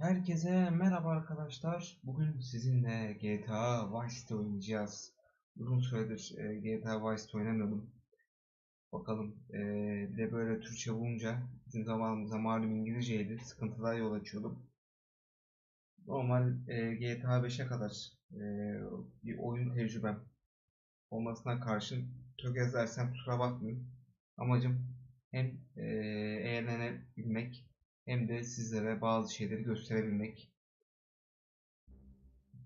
Herkese merhaba arkadaşlar. Bugün sizinle GTA Vice City oynayacağız. Uzun süredir GTA Vice City oynamıyordum. Bakalım bir de böyle Türkçe bulunca bizim zamanımızda malum İngilizceydi. Sıkıntılar yol açıyordum. Normal GTA 5'e kadar bir oyun tecrübem olmasına karşın tökezlersem kusura bakmayın. Amacım hem eğlenebilmek hem de sizlere bazı şeyleri gösterebilmek.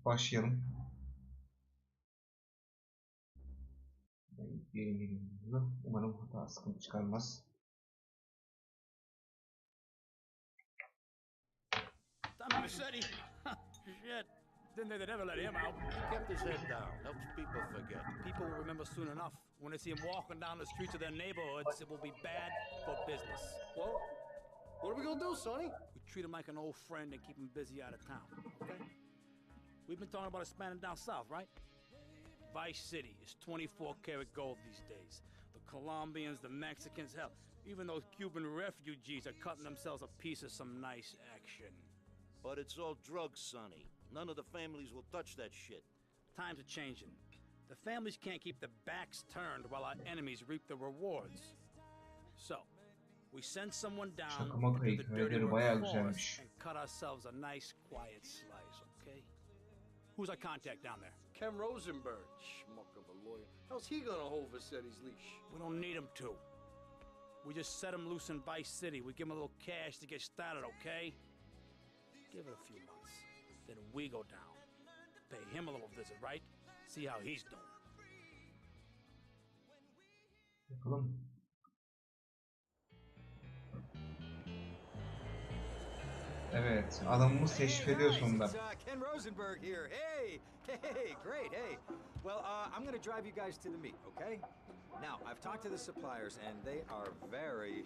Başlayalım. Umarım hata sıkıntı çıkarmaz. Shit. Didn't think they'd ever let him out. He kept his head down. Helps people forget. People will remember soon enough. When they see him walking down the streets of their neighborhoods, it will be bad for business. Well, what are we gonna do, Sonny? We treat him like an old friend and keep him busy out of town, okay? We've been talking about expanding down south, right? Vice City is 24 karat gold these days. The Colombians, the Mexicans, hell, even those Cuban refugees are cutting themselves a piece of some nice action. But it's all drugs, Sonny. None of the families will touch that shit. Times are changing. The families can't keep their backs turned while our enemies reap the rewards. So, we send someone down Şaka maka to do the dirty hikayeleri work bayağı for us güzelmiş. and cut ourselves a nice quiet slice, okay? Who's our contact down there? Ken Rosenberg, schmuck of a lawyer. How's he gonna hold Vassetti's leash? We don't need him to. We just set him loose in Vice City. We give him a little cash to get started, okay? Give it a few months. Then we go down. Pay him a little visit, right? See how he's doing. Bakalım. Evet, adamımız teşrif ediyor sonunda. Ken Rosenberg here. Hey, great, hey. Well, I'm gonna drive you guys to the meet, okay? Now, I've talked to the suppliers, and they are very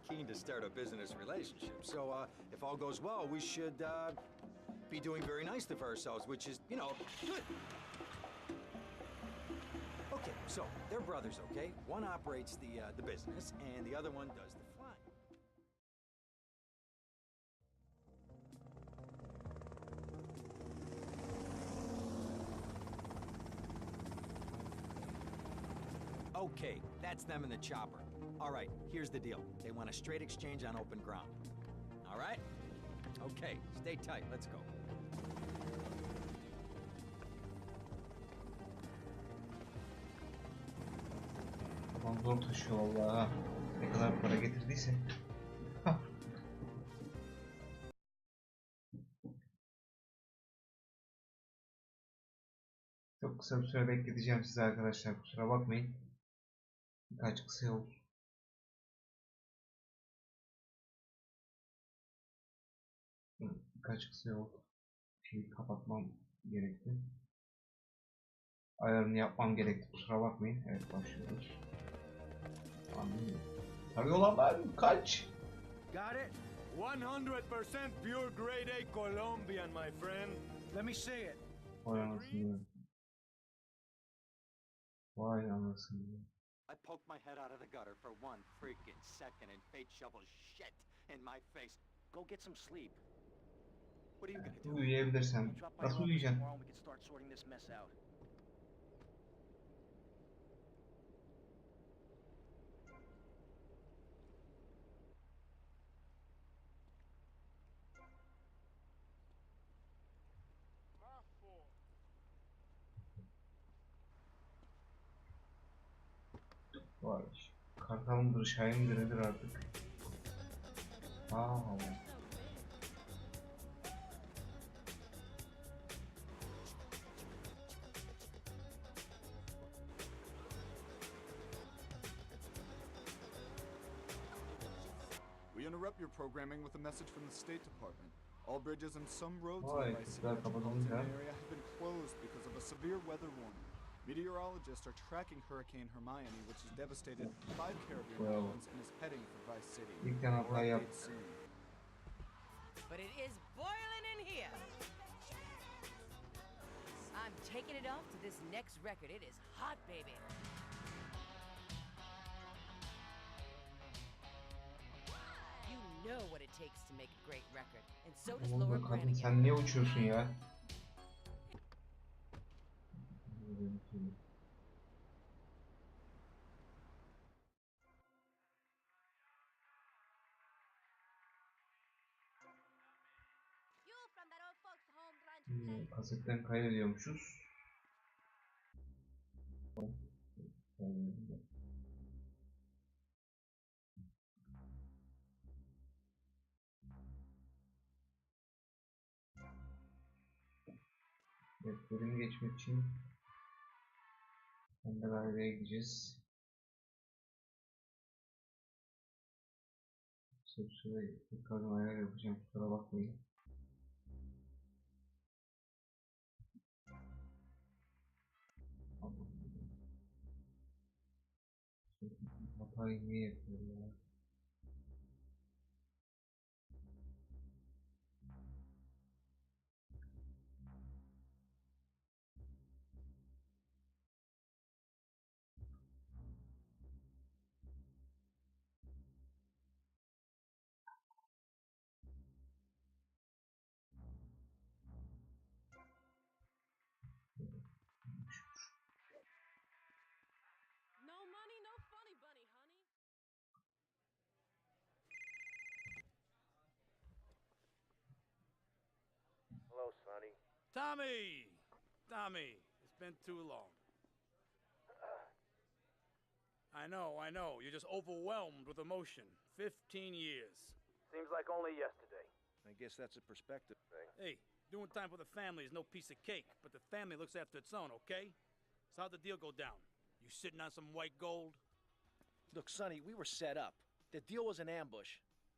keen to start a business relationship. So, if all goes well, we should be doing very nicely for ourselves, which is, you know, good. Okay, so they're brothers, okay? One operates the business, and the other one does the flying. Okay, that's them in the chopper. All right, here's the deal. They want a straight exchange on open ground. All right? Okay, stay tight. Let's go. Babam zor taşıyor vallahi. Ne kadar para getirdiyse. Çok kısa bir süre bekleteceğim size arkadaşlar. Kusura bakmayın. Birkaç kısa yol. Birkaç kısa yol. Şeyi kapatmam gerekti. Ayarını yapmam gerekti. Kusura bakmayın. Evet, başlıyoruz. Arıyorlar lan. Kaç. Got it? 100% pure grade A Colombian, my friend. Let me see it. Vay anasını. Vay anasını. I poked my head out of the gutter for one freaking second and fate shovels shit in my face. Go get some sleep. What are you gonna do? Uyuyabilirsem. Nasıl uyuyacaksın? Tomorrow we can start sorting this mess out. Vay. Kartalımdır, şahindir nedir artık. Aa. We interrupt your programming with a message from the State Department. All bridges and some roads Vay, in the Vice City güzel kapatılınca. metropolitan area have been closed because of a severe weather warning. Meteorologists are tracking Hurricane Hermione, which has devastated 5 Caribbean Well. islands and is heading for Vice City. İlkten More hata updates yaptık. soon. But it is boiling in here. I'm taking it off to this next record. It is hot, baby. You know what it takes to make a great record, and so does Oğlum Laura bu kadın Branigan. sen niye uçuyorsun ya? Kasetten kaydediyormuşuz. Evet, bölümü geçmek için Beraber'e gideceğiz. Bir süre tekrardan ayar yapacağım. Kusura bakmayın. Hatayı niye yapıyor ya? No money, no funny bunny, honey. Hello, Sonny. Tommy! Tommy, it's been too long. I know. You're just overwhelmed with emotion. 15 years. Seems like only yesterday. I guess that's a perspective thing. Hey, doing time for the family is no piece of cake, but the family looks after its own, okay? So how'd the deal go down? You sitting on some white gold? Look, Sonny, we were set up. The deal was an ambush.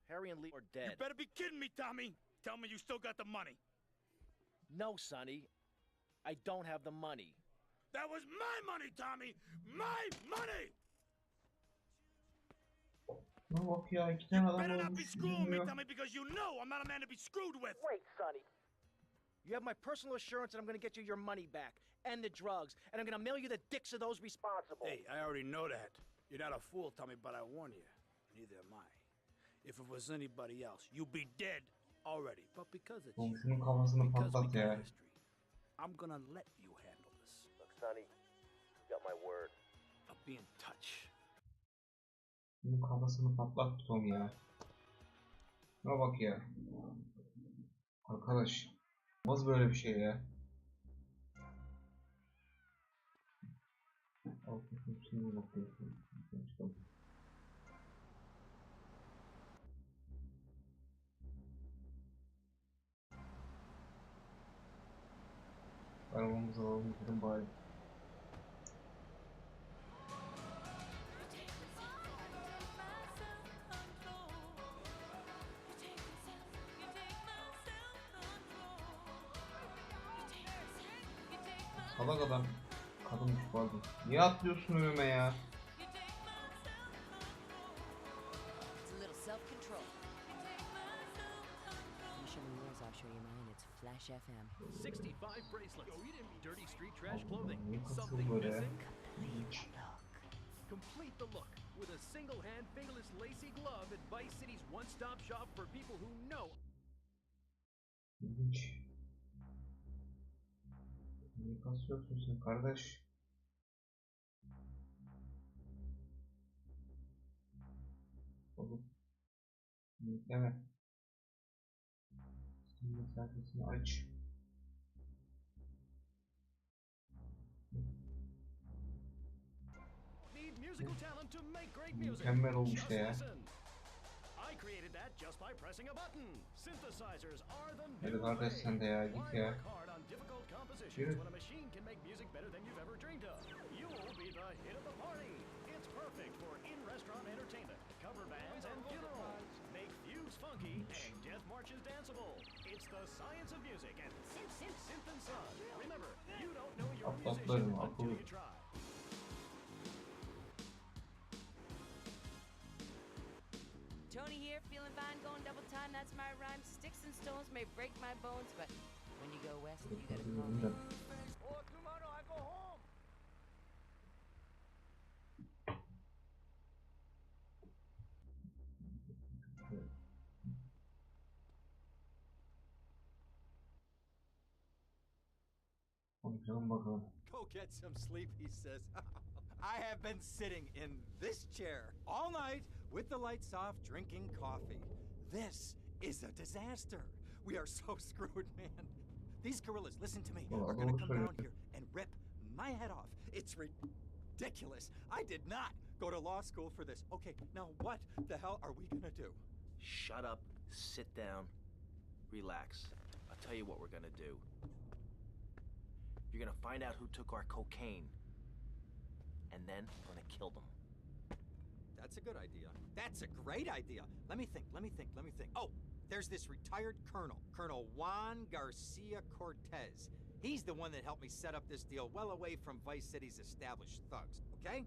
Harry and Lee are dead. You better be kidding me, Tommy! Tell me you still got the money. No, Sonny. I don't have the money. That was my money, Tommy! My money! Ne bak ya, iki tane adam Better not be olmuş screwing me, bilmiyor. Tommy, because you know I'm not a man to be screwed with! Wait, Sonny. You have my personal assurance that I'm gonna get you your money back. And the drugs. And I'm gonna mail you the dicks of those responsible. Hey, I already know that. You're not a fool, Tommy, but I warn you. Neither am I. If it was anybody else, you'd be dead already. But because it's you, Komşunun kafasını because we patlat got ya. history, I'm gonna let you handle this. Look, Sonny, you got my word. I'll be in touch. Bunun kafasını patlat Tom ya. Şuna bak ya. Arkadaş. Olmaz böyle bir şey ya. Altın üstüne bakıyorsun. Arabamızı alalım gidelim bari. Salak adam. Kadınmış pardon. Niye atlıyorsun önüme ya? It's a little self-control. You show me yours, I'll show you mine. It's Flash FM. 65 bracelets. Dirty street trash clothing. Niye kasıyor Something böyle? missing? Hiç. Complete the look with a single-hand fingerless lacy glove at Vice City's one-stop shop for people who know. Hiç. Niye kasıyorsun sen kardeş? Oğlum. Yükleme. Steam mesafesini aç. Need musical talent to make great music. Mükemmel olmuş Just da ya. listen. I created that just by pressing a button. Synthesizers are the Hadi new kardeş way. sen de ya git Why ya. work hard on difficult compositions Yürü. when a machine can make music better than you've ever dreamed of? You'll be the hit of the party. It's perfect for in-restaurant entertainment, cover bands, and funerals. Make fugues funky and death marches danceable. It's the science of music and synth and son. Remember, you don't know you're a musician Atlatlarım until akıllı. you try. Tony here, feeling fine, going double time. That's my rhyme. Sticks and stones may break my bones, but when you go west, you gotta call me. Oh, tomorrow I go home. Açalım bakalım. Go get some sleep, he says. I have been sitting in this chair all night with the lights off, drinking coffee. This is a disaster. We are so screwed, man. These gorillas, listen to me, are gonna come down here and rip my head off. It's ridiculous. I did not go to law school for this. Okay, now what the hell are we gonna do? Shut up, sit down, relax. I'll tell you what we're gonna do. You're gonna find out who took our cocaine. And then we're gonna kill them. That's a good idea. That's a great idea. Let me think. Oh, there's this retired colonel, Colonel Juan Garcia Cortez. He's the one that helped me set up this deal well away from Vice City's established thugs, okay?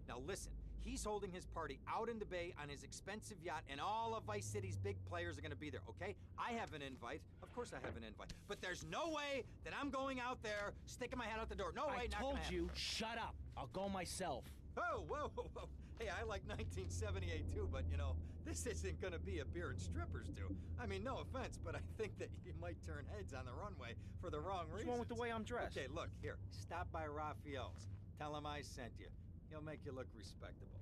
Now listen, he's holding his party out in the bay on his expensive yacht, and all of Vice City's big players are gonna be there, okay? I have an invite. Of course I have an invite. But there's no way that I'm going out there, sticking my head out the door. No way, not gonna happen. I told you, shut up. I'll go myself. Oh, whoa. Hey, I like 1978 too, but you know, this isn't gonna be a beer and strippers do. I mean, no offense, but I think that you might turn heads on the runway for the wrong reasons. What's wrong with the way I'm dressed? Okay, look, here, stop by Raphael's. Tell him I sent you. He'll make you look respectable.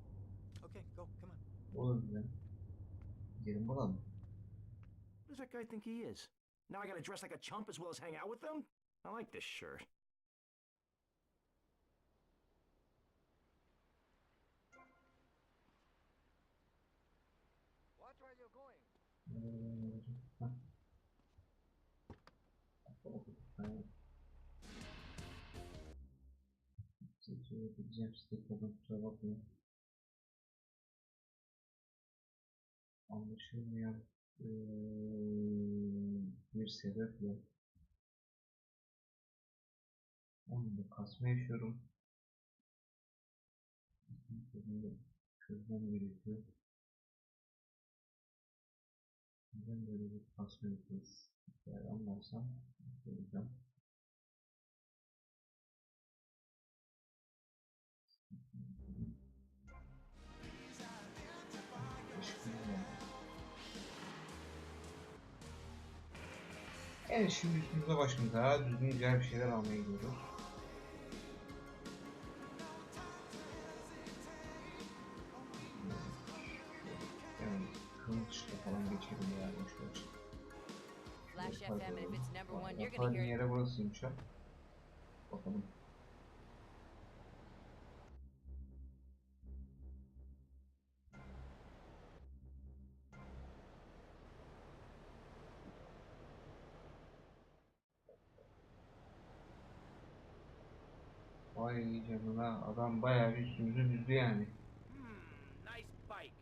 Okay, go, come on. Olur ya. Gidelim bakalım. What does that guy think he is? Now I gotta dress like a chump as well as hang out with them? I like this shirt. Watch where you're going. Seçebileceğim sitelerden kusura bakmayın. Anlaşılmayan bir sebeple onu da kasma yaşıyorum. Bunu çözmem gerekiyor. Neden böyle bir kasma yapıyoruz? Eğer anlarsam söyleyeceğim. Evet, şimdi üstümüze başımıza düzgün güzel bir şeyler almaya gidiyoruz. Yani kılıçla falan geçelim yani. Flash FM, and if it's number one, you're gonna Yaparın hear it. yere burasıymış ha. Bakalım. Vay canına, adam bayağı bir üstümüzü düzdü yani. Nice bike.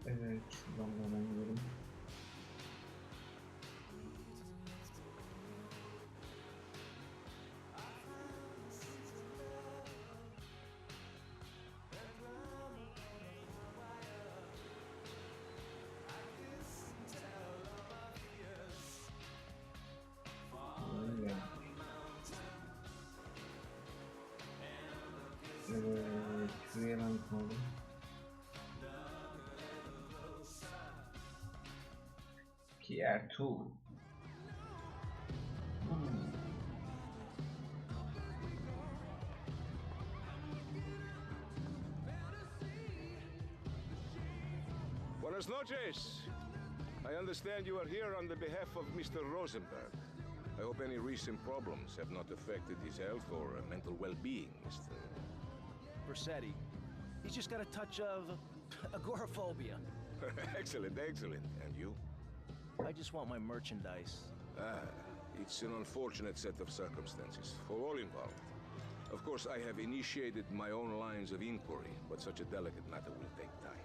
Evet, şuradan da hemen gidelim. Evet, şuraya ben kaldım. Tier 2. Buenas noches. I understand you are here on the behalf of Mr. Rosenberg. I hope any recent problems have not affected his health or mental well-being, Mr. Versetti. He's just got a touch of agoraphobia. Excellent. And you? I just want my merchandise. It's an unfortunate set of circumstances for all involved. Of course, I have initiated my own lines of inquiry, but such a delicate matter will take time.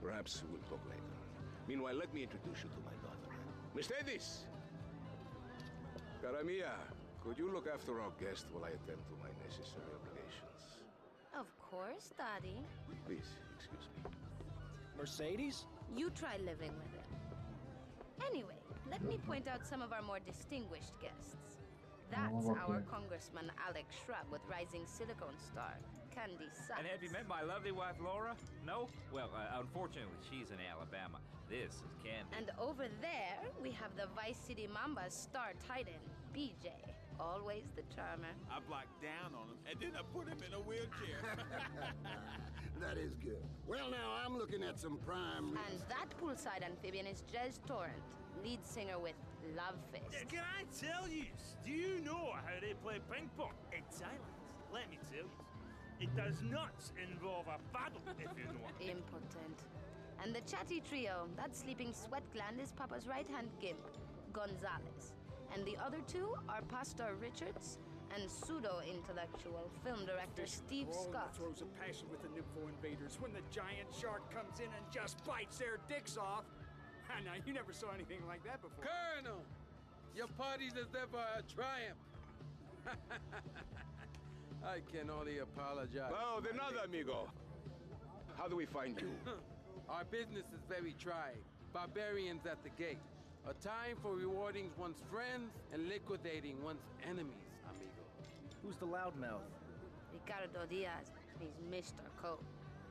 Perhaps we'll talk later. Meanwhile, let me introduce you to my daughter, Miss Edis. Cara mia, could you look after our guest while I attend to my necessary obligations? Of course, Daddy. Please, excuse me. Mercedes? You try living with it. Anyway, let me point out some of our more distinguished guests. That's our Congressman Alex Shrub with Rising Silicone Star, Candy Sachs. And have you met my lovely wife, Laura? No? Well, unfortunately, she's in Alabama. This is Candy. And over there, we have the Vice City Mamba's star titan, BJ. Always the charmer. I blocked down on him, and then I put him in a wheelchair. That is good. Well, now, I'm looking at some prime... And that poolside amphibian is Jez Torrent, lead singer with Love Fist. Can I tell you? Do you know how they play ping pong? It's silent. Let me tell you. It does not involve a paddle, if you know what I mean. Impotent. And the chatty trio, that sleeping sweat gland is Papa's right-hand gimp, Gonzalez. And the other two are Pastor Richards and pseudo-intellectual film director Steve Scott. Throws a passion with the Nympho invaders when the giant shark comes in and just bites their dicks off. Now, you never saw anything like that before. Colonel, your party's as ever a triumph. I can only apologize. Well, de nada, amigo. How do we find you? Our business is very trying. Barbarians at the gate. A time for rewarding one's friends and liquidating one's enemies, amigo. Who's the loudmouth? Ricardo Diaz. He's Mr. Coke.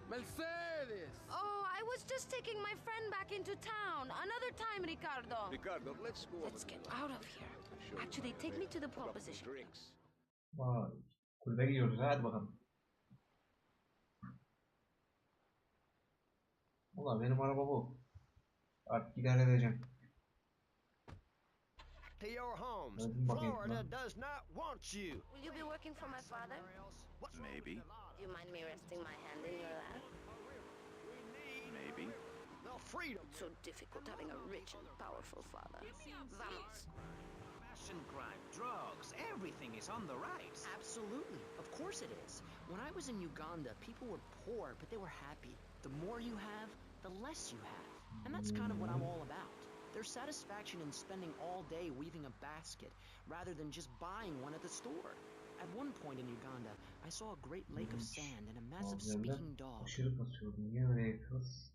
Mercedes! Oh, I was just taking my friend back into town. Another time, Ricardo. Ricardo, let's go. Let's get out of here. Actually, take me to the pole position. Vay. Kulübe gidiyoruz. Hadi bakalım. Ulan benim araba bu. Artık idare edeceğim. To your homes. Florida does not want you. Will you be working for my father? Maybe. Do you mind me resting my hand in your lap? Maybe. No freedom. So difficult having a rich and powerful father. Vamos. Fashion crime, drugs, everything is on the rise. Absolutely. Of course it is. When I was in Uganda, people were poor, but they were happy. The more you have, the less you have. And that's kind of what I'm all about. There's satisfaction in spending all day weaving a basket, rather than just buying one at the store. At one point in Uganda, I saw a great lake of sand and a massive speaking dog. Aşırı basıyordum. Niye öyle yapıyoruz?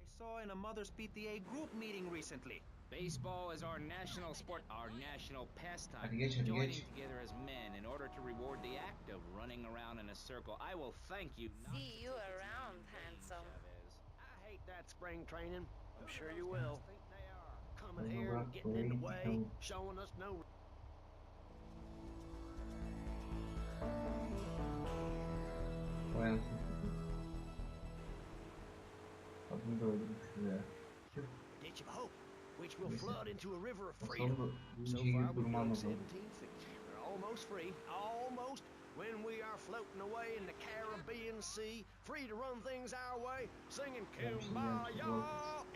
I saw in a Mother's PTA group meeting recently. Baseball is our national sport, our national pastime. Joining together as men in order to reward the act of running around in a circle. I will thank you. See you around, handsome. I hate that spring training. I'm sure you will. Coming here and getting in the way, showing us no... Ditch of hope, which will flood into a river of freedom. So far we've done 17 feet. We're almost free, almost, when we are floating away in the Caribbean Sea, free to run things our way, singing Kumbaya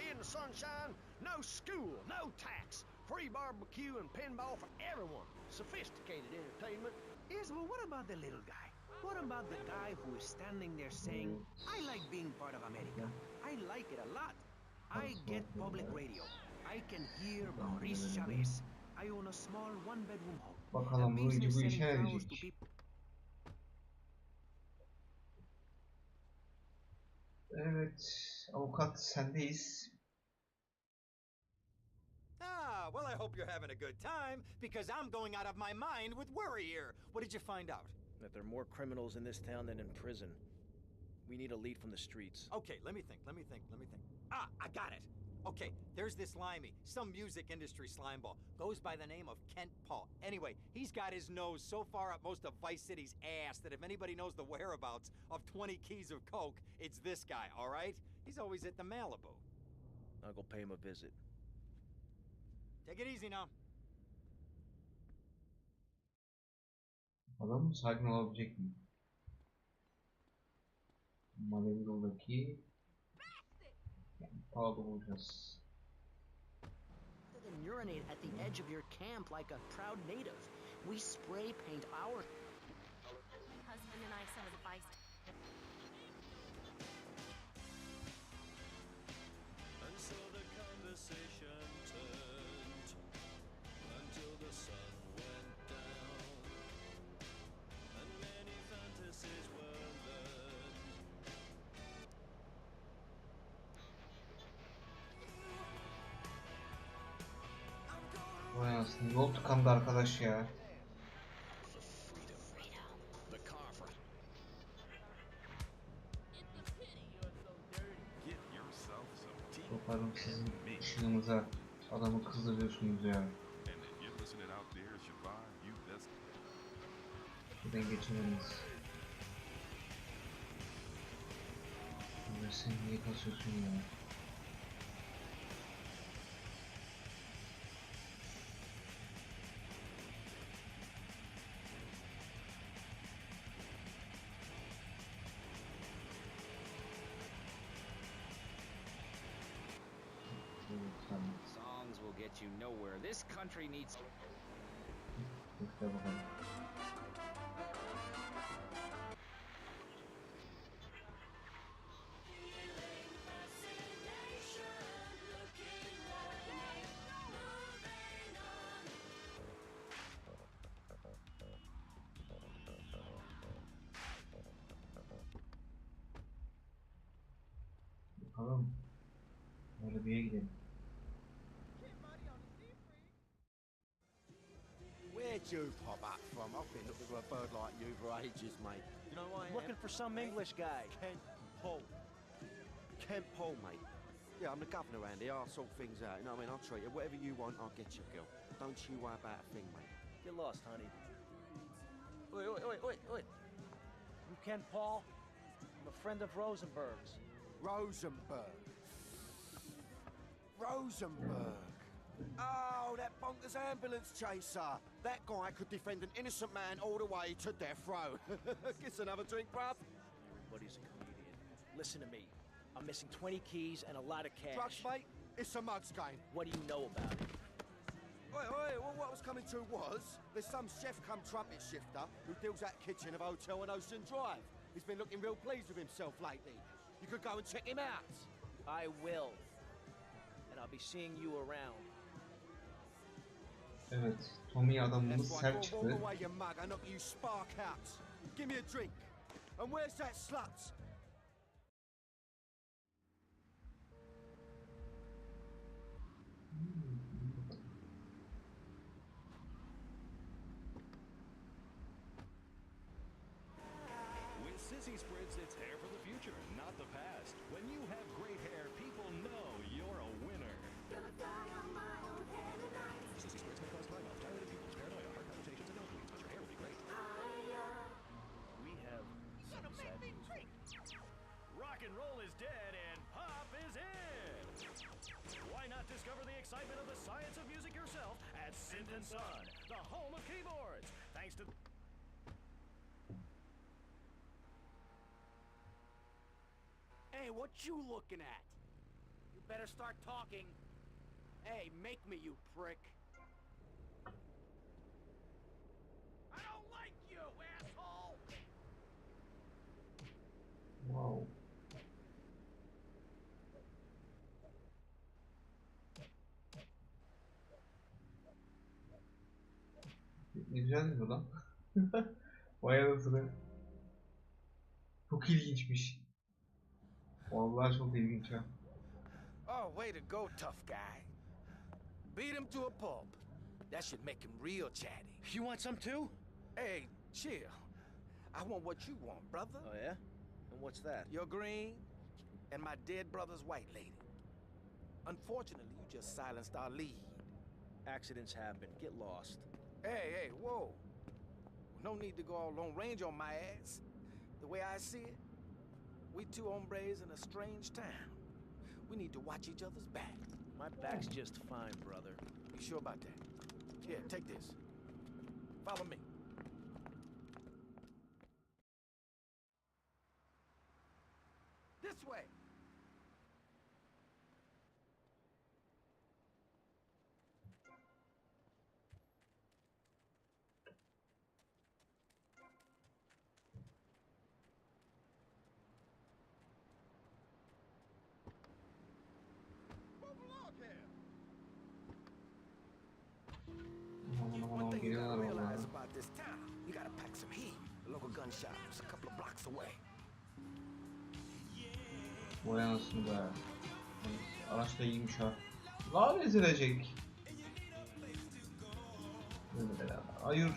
in the sunshine, no school, no tax, free barbecue and pinball for everyone, sophisticated entertainment. Yes, but what about the little guy? What about the guy who is standing there saying, I like being part of America. I like it a lot. I get public radio. I can hear Maurice Chavez. I own a small one-bedroom home. Bakalım bu video bu işe yarayacak. Evet, avukat sendeyiz. Ah, well, I hope you're having a good time, because I'm going out of my mind with worry here. What did you find out? That there are more criminals in this town than in prison. We need a lead from the streets. Okay, let me think. Ah, I got it. Okay, there's this limey, some music industry slimeball. Goes by the name of Kent Paul. Anyway, he's got his nose so far up most of Vice City's ass that if anybody knows the whereabouts of 20 keys of coke, it's this guy, all right? He's always at the Malibu. I'll go pay him a visit. Take it easy now. Adam sakin olabilecek mi? Malevro'daki Paul'u bulacağız. Rather than urinate at the edge of your camp like a proud native, We spray paint our... Husband and I some advice. And so the conversation turned until the sun went down, and many fantasies were learned. Vay anasını, yol tıkandı arkadaş ya. Bakalım sizin ışığınıza adamı kızdırıyorsunuz ya. Buradan geçemeyiz. Sen niye kasıyorsun ya? Songs will get you nowhere. This country needs... Bakalım. Böyle bir yere gidelim. Where'd you pop up from? I've been looking for a bird like you for ages, mate. You know why I am? Looking for some English guy. Kent Paul. Kent Paul, mate. Yeah, I'm the governor around here. I'll sort things out. You know what I mean? I'll treat you. Whatever you want, I'll get you, girl. Don't you worry about a thing, mate. Get lost, honey. Oi, oi, oi, oi, oi. You Ken Paul? I'm a friend of Rosenberg's. Rosenberg. Rosenberg. Oh, that bonkers ambulance chaser. That guy could defend an innocent man all the way to death row. Get another drink, bruv. Everybody's a comedian. Listen to me. I'm missing 20 keys and a lot of cash. Drugs, mate? It's a mugs game. What do you know about it? Oi, oi, well, what I was coming to was, there's some chef come trumpet shifter who deals at kitchen of a hotel on Ocean Drive. He's been looking real pleased with himself lately. You could go and check him out. I will. And I'll be seeing you around. Evet, Tommy adamımız sert çıktı. Walk away, you mug. I knock you spark out. Give me a drink. And where's that slut? When Sissy spreads its hair for the future, not the past. When you have great hair, people know you're a winner. Sissy spreads may cause climb-ups, dilated pupils, paranoia, heart palpitations, and nosebleeds, but your hair will be great. We have some sad news. Rock and roll is dead and pop is in. Why not discover the excitement of the science of music yourself at Synth & Son, the home of keyboards. Thanks to... Hey, what you looking at? You better start talking. Hey, make me, you prick. I don't like you, asshole! Wow. Ne güzeldi bu lan. Vay anasını. Çok ilginçmiş. Vallahi çok ilginç ha. Oh, way to go, tough guy. Beat him to a pulp. That should make him real chatty. You want some too? Hey, chill. I want what you want, brother. Oh, yeah? And what's that? Your green and my dead brother's white lady. Unfortunately, you just silenced our lead. Accidents happen. Get lost. Hey, whoa. No need to go all Lone Ranger on my ass. The way I see it, we two hombres in a strange town. We need to watch each other's back. My back's just fine, brother. You sure about that? Here, take this. Follow me. This way. gun shop. It's a couple of blocks away. Vay anasını be. Araç da iyiymiş ha. Lan ezilecek. Böyle beraber. Hayır.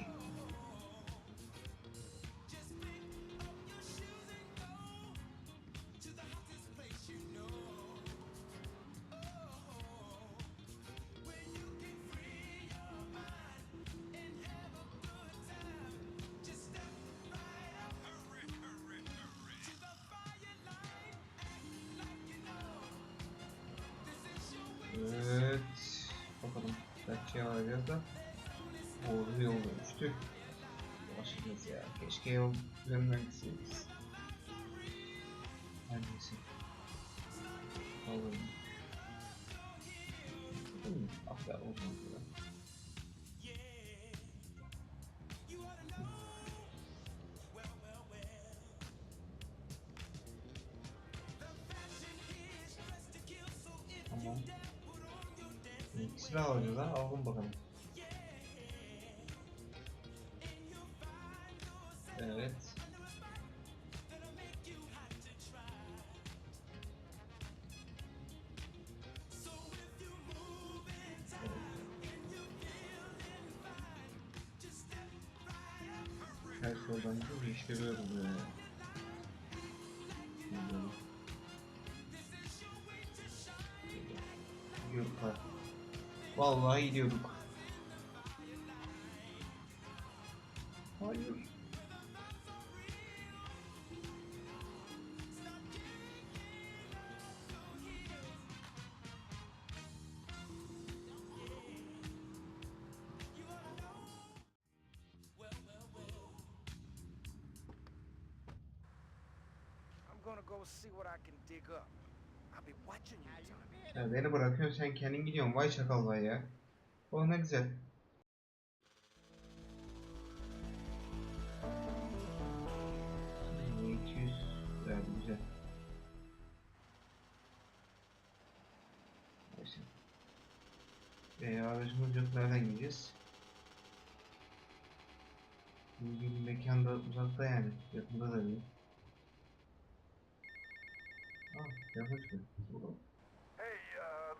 Evet. Bakalım. Kaç şey alacağız da. Doğru yolda düştük. Ulaşacağız ya. Keşke yol üzerinden gitseydik. Her neyse. Alalım. Aferin o zaman. Tamam. Silah alacağız ha. Alalım bakalım. Evet. Her soldan gidiyor işte böyle oluyor ya. Gidiyorduk ha. Vallahi gidiyorduk. Hayır. Gonna go see what I can dig up. I'll be watching you, Tom. Ya beni bırakıyorsun sen kendin gidiyorsun. Vay çakal vay ya. O ne güzel. Hmm, 200 verdi güzel. Neyse. Aracımız yok, nereden gideceğiz? Bir mekanda uzakta yani. Yakında da değil. Ah, yapmış mı? Hey,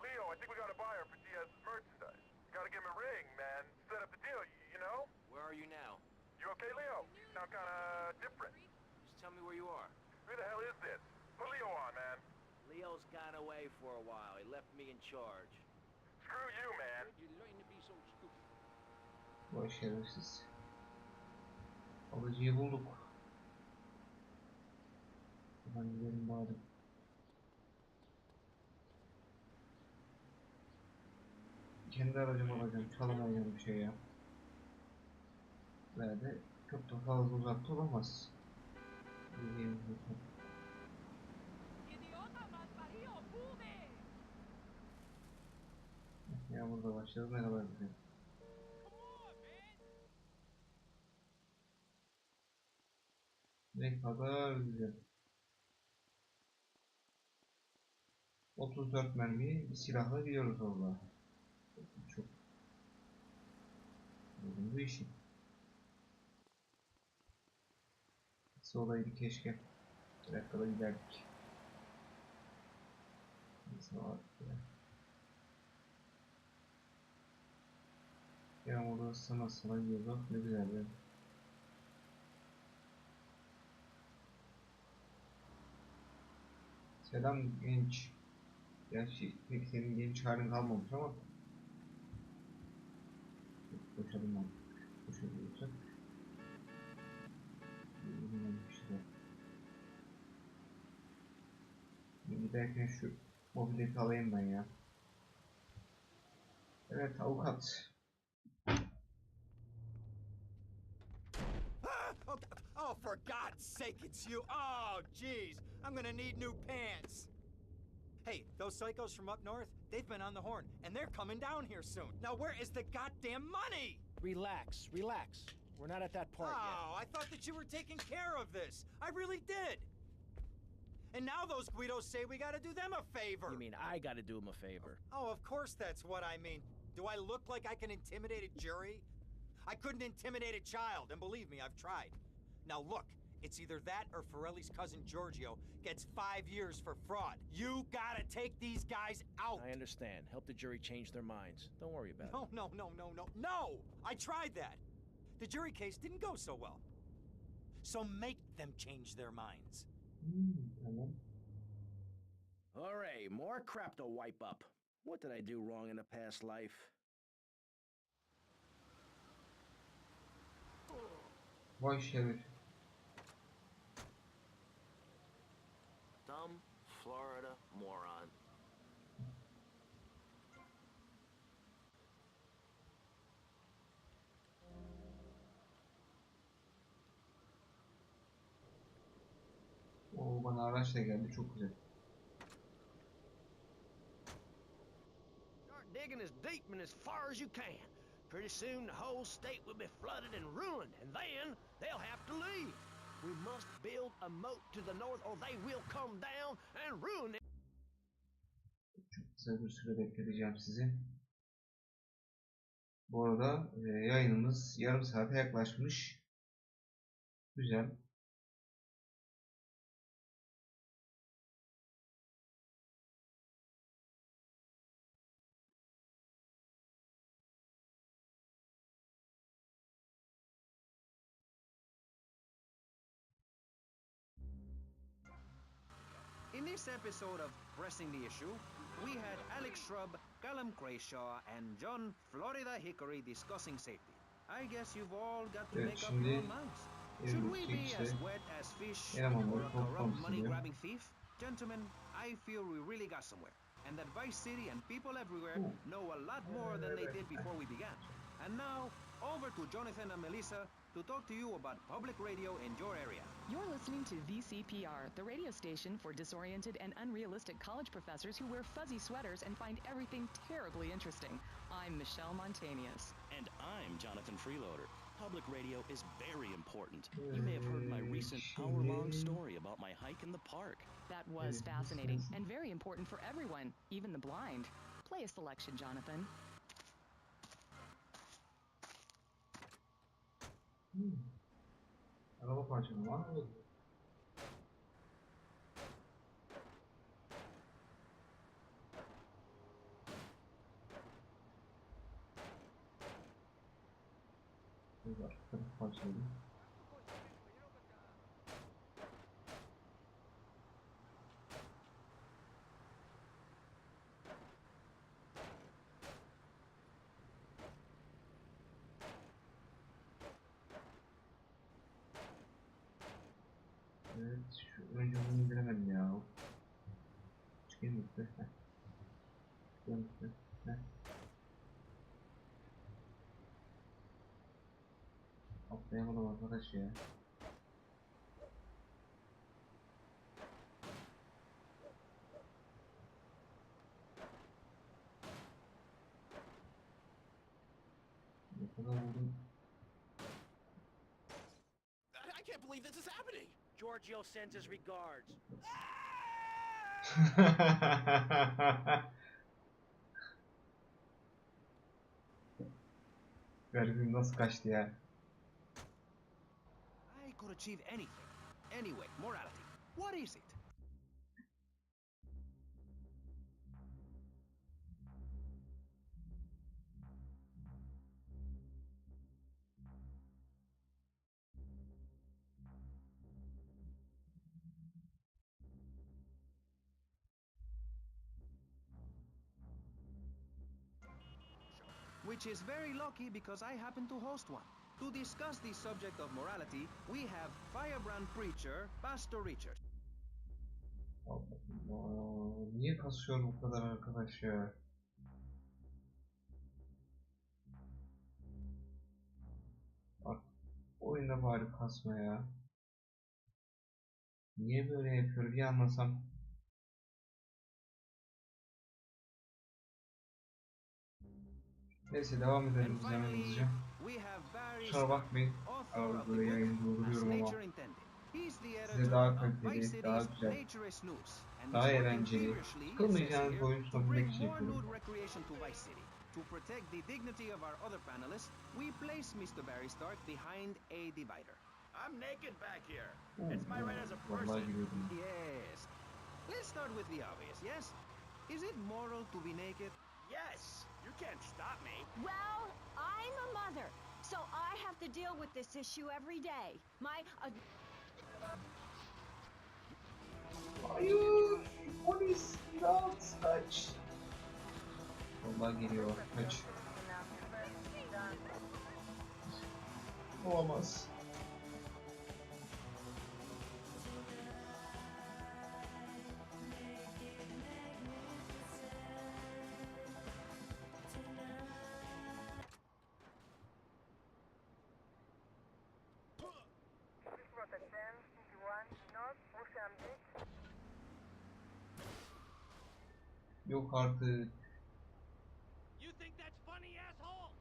Leo, I think we got a buyer for Diaz's merchandise. You gotta give him a ring, man. Set up the deal, you know? Where are you now? You okay, Leo? You sound kinda different. Just tell me where you are. Who the hell is this? Put Leo on, man. Leo's gone away for a while. He left me in charge. Screw you, man. Vay şerefsiz. Alıcıyı bulduk. Hemen gidelim bari. Kendi aracımı alacağım. Çalamayacağım bir şey ya. Ve de çok da fazla uzakta olamaz. Ya burada başladı, ne kadar güzel. Ne kadar güzel. 34 mermiyi bir silahla gidiyoruz valla. Çok. Buldum bu işi. Nasıl olaydı keşke. Bir dakikada giderdik. Neyse var ya. Yağmurda ısınmasına gidiyordu. Ne güzel ya. Selam genç. Gerçi pek senin genç halin kalmamış ama. Koşalım lan. Koşalım. Giderken şu mobileti alayım ben ya. Evet avukat. Oh, for God's sake, it's you. Oh, jeez. I'm gonna need new pants. Hey, those psychos from up north, they've been on the horn, and they're coming down here soon. Now, where is the goddamn money? Relax, relax. We're not at that part yet. Oh, I thought that you were taking care of this. I really did. And now those Guidos say we gotta do them a favor. You mean I gotta do them a favor? Oh, of course that's what I mean. Do I look like I can intimidate a jury? I couldn't intimidate a child, and believe me, I've tried. Now look, It's either that or Forelli's cousin Giorgio gets 5 years for fraud. You gotta take these guys out! I understand. Help the jury change their minds. Don't worry about it. No! I tried that! The jury case didn't go so well. So make them change their minds. Tamam. Alright, more crap to wipe up. What did I do wrong in a past life? Vay şerif. Dumb Florida moron. Oo, bana araçla geldi, çok güzel. Start digging as deep and as far as you can. Pretty soon the whole state will be flooded and ruined, and then they'll have to leave. We must build a moat to the north or they will come down and ruin it. Çok kısa bir süre bekleteceğim sizi. Bu arada yayınımız yarım saate yaklaşmış. Güzel. In this episode of Pressing the Issue, we had Alex Shrub, Callum Crayshaw, and John Florida Hickory discussing safety. I guess you've all got to make up your own minds. Should we be as wet as fish or a corrupt money-grabbing thief? Gentlemen, I feel we really got somewhere, and that Vice City and people everywhere know a lot more than they did before we began. And now, over to Jonathan and Melissa to talk to you about public radio in your area. You're listening to VCPR, the radio station for disoriented and unrealistic college professors who wear fuzzy sweaters and find everything terribly interesting. I'm Michelle Montanius. And I'm Jonathan Freeloader. Public radio is very important. You may have heard my recent hour-long story about my hike in the park. That was fascinating and very important for everyone, even the blind. Play a selection, Jonathan. Araba parçalı var mı? Var, parçalı. Evet, şu önce bunu indiremedim ya. Çıkayım mı? Çıkayım mı? Atlayamadım arkadaş ya. Ne kadar vurdum. I can't believe this is happening. Giorgio sends his regards. Garibim nasıl kaçtı ya? I could achieve anything. Anyway, morality. What is it? Which is very lucky because I happen to host one. To discuss the subject of morality, we have firebrand preacher, Pastor Richard. Allah, niye kasıyor bu kadar arkadaş ya? Bak, oyunda bari kasma ya. Niye böyle yapıyor bir anlasam. Neyse devam edelim biz hemen hızlıca. Kusura bakmayın. Böyle yayını durduruyorum ama size daha kaliteli, daha güzel, daha eğlenceli, sıkılmayacağınız bir oyun sunabilmek için yapıyorum. To protect the dignity of our other panelists, we place Mr. Barry Stark behind a divider. I'm naked back here. It's my right as a person. Yes. Let's start with the obvious, yes? Is it moral to be naked? Yes! You can't stop me. Well, I'm a mother, so I have to deal with this issue every day. Hayır, polis, imdat, kaç. Vallahi geliyor, kaç. Olamaz. Yok artık. You think that's funny, asshole?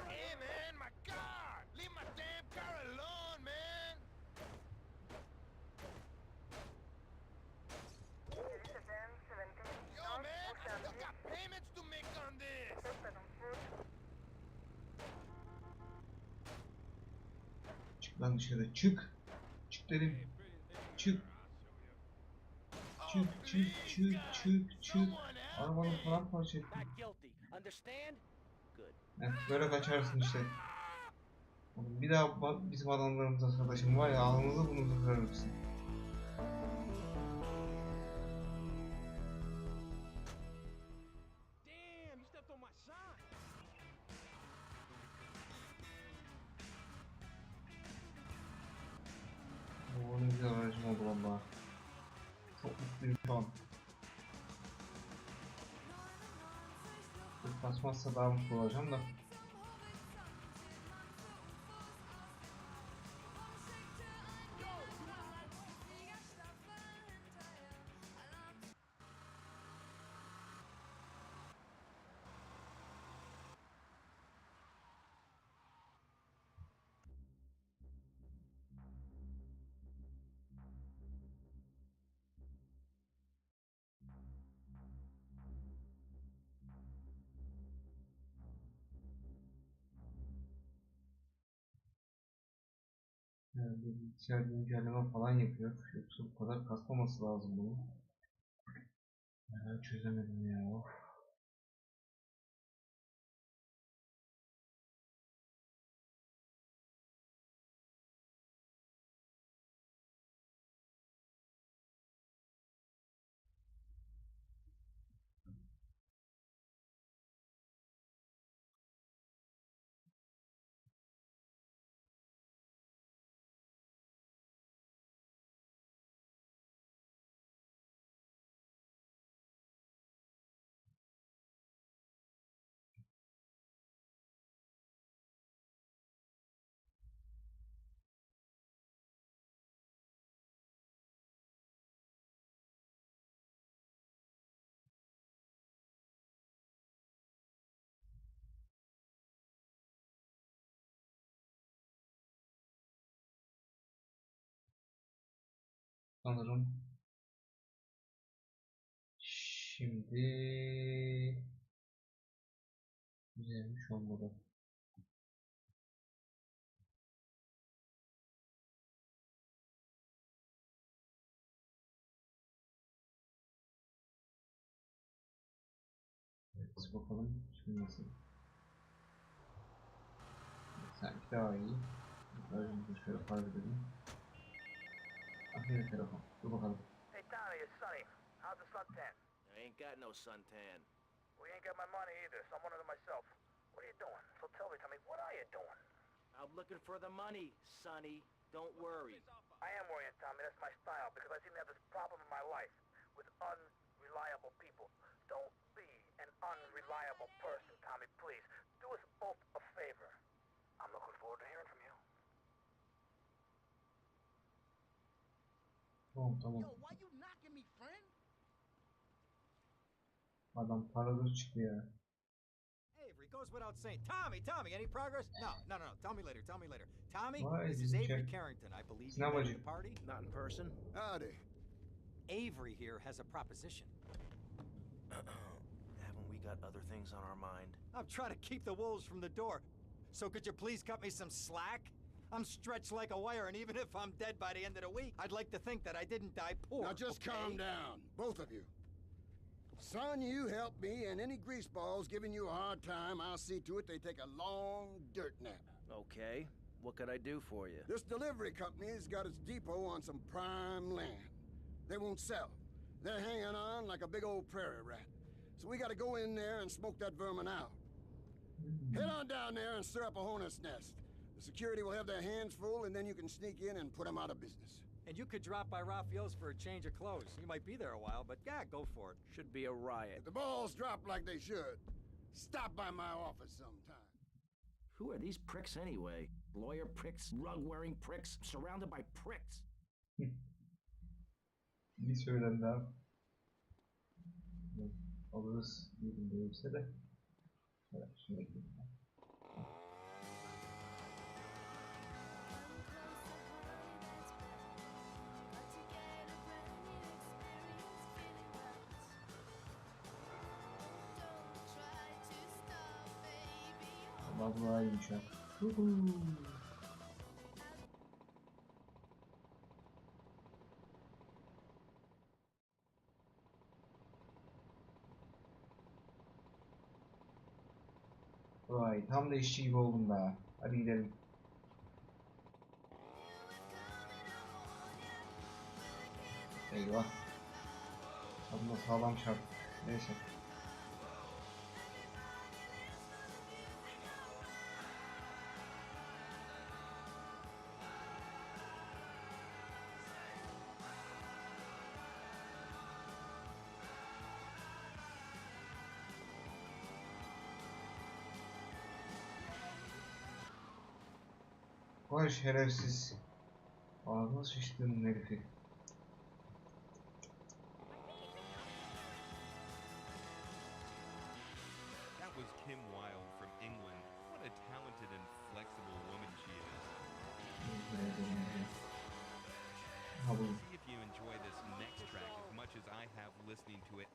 Hey, man, my car! Leave my damn car alone, man! Yo, man, I still got payments to make on this! Çık lan dışarı, çık. Çık dedim. Çık. Çık, çık, çık, çık, çık. Arabanı paramparça ettim. Böyle kaçarsın işte. Oğlum bir daha bizim adamlarımıza sataşım var ya, ağzınızı burnunuzu kırarım sizin. Damn, you stepped on my sign. Bu ne güzel aracım oldu valla. Çok mutluyum şu an. Basmazsa daha mutlu olacağım da. Yani bilgisayar güncelleme falan yapıyor. Yoksa bu kadar kasmaması lazım bunu. Çözemedim ya. Of. Sanırım şimdi güzelmiş olmalı. Evet, bakalım şimdi nasıl. Sanki daha iyi. Aracımızı şöyle kaydedelim. Aferin telefon. Dur bakalım. Hey, Tommy, it's Sonny. How's the suntan? I ain't got no suntan. We ain't got my money either, so I'm one of them myself. What are you doing? So tell me, Tommy, what are you doing? I'm looking for the money, Sonny. Don't worry. I am worrying, Tommy. That's my style, because I seem to have this problem in my life with unreliable people. Don't be an unreliable person, Tommy, please. Do us both a favor. I'm looking forward to hearing from you. Tamam. Yo, why you knocking me, friend? Adam paradır çıktı ya. Avery, goes without saying. Tommy, any progress? No. Tell me later. Tommy, Why this is is he Avery check? Carrington. I believe It's you not met what at you- the party. Not in person. Howdy. Avery here has a proposition. Haven't we got other things on our mind. I'm trying to keep the wolves from the door. So could you please cut me some slack? I'm stretched like a wire, and even if I'm dead by the end of the week, I'd like to think that I didn't die poor. Now just calm down, both of you. Son, you help me, and any greaseballs giving you a hard time, I'll see to it they take a long dirt nap. Okay, what could I do for you? This delivery company's got its depot on some prime land. They won't sell. They're hanging on like a big old prairie rat. So we gotta go in there and smoke that vermin out. Head on down there and stir up a hornet's nest. The security will have their hands full, and then you can sneak in and put them out of business. And you could drop by Raphael's for a change of clothes. You might be there a while, but yeah, go for it. Should be a riot. If the balls drop like they should, stop by my office sometime. Who are these pricks anyway? Lawyer pricks, rug-wearing pricks, surrounded by pricks. İyi söylendi abi. Alırız bir değilse de. Evet, şimdi ekledim. Vallahi iyiymiş ha. Vay, tam da işçi gibi oldum be. Hadi gidelim. Eyvah. Adına sağlam şart. Neyse. Vay şerefsiz. Ağzına sıçtığın herifi. That was Kim Wilde from England. What a talented and flexible woman she is. See if you enjoy this next track as much as I have listening to it.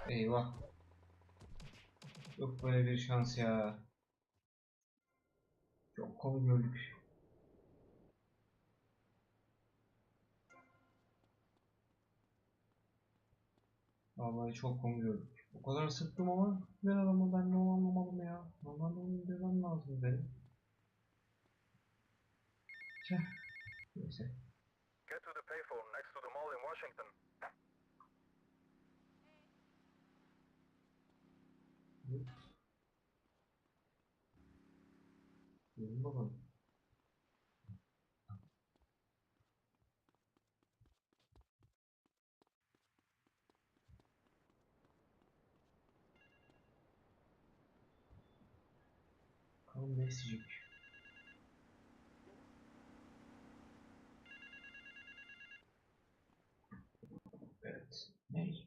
Eyvah. Yok böyle bir şans ya. Çok komik gördük. Vallahi çok komik gördük. O kadar sıktım ama ben adamı ben ne anlamadım ya. Normalde onu indirmem lazım benim. Neyse. Get to the payphone next to the mall in Washington. Gelin bakalım. Bakalım ne isteyecek. Evet. Ne? Mr.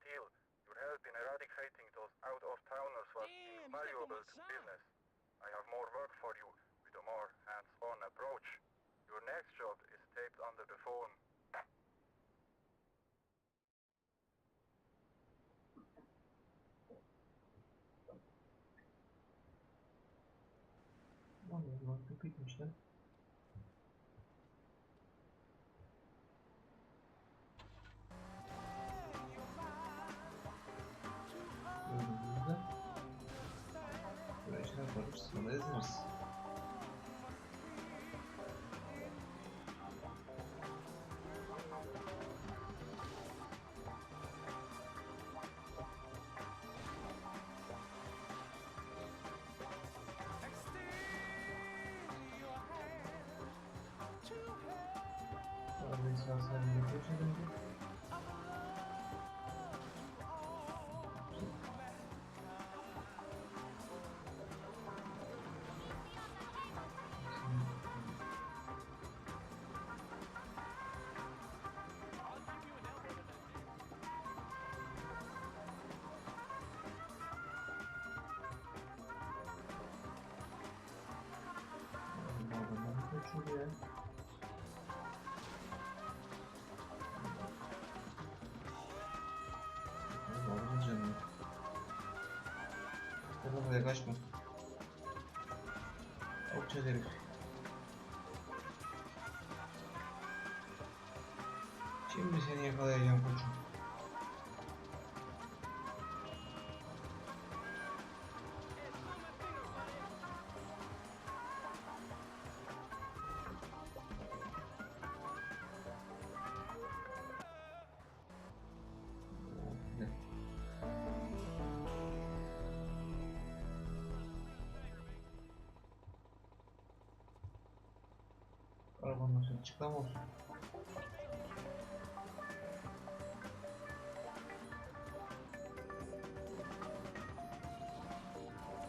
Teal, your help in eradicating those out-of-towners was invaluable to business. I have more work for you with a more hands-on approach. Your next job is taped under the phone. Vallahi köpekmiş lan. Önümüzde böyle şeyler varmış, sonra ezeriz. Şurayı sağ salim götürseydim. Şuraya. Allah'ım canım. Kaçma buraya, kaçma. Alçak herif. Şimdi seni yakalayacağım koçum. Arabanın nasıl çıklam olsun.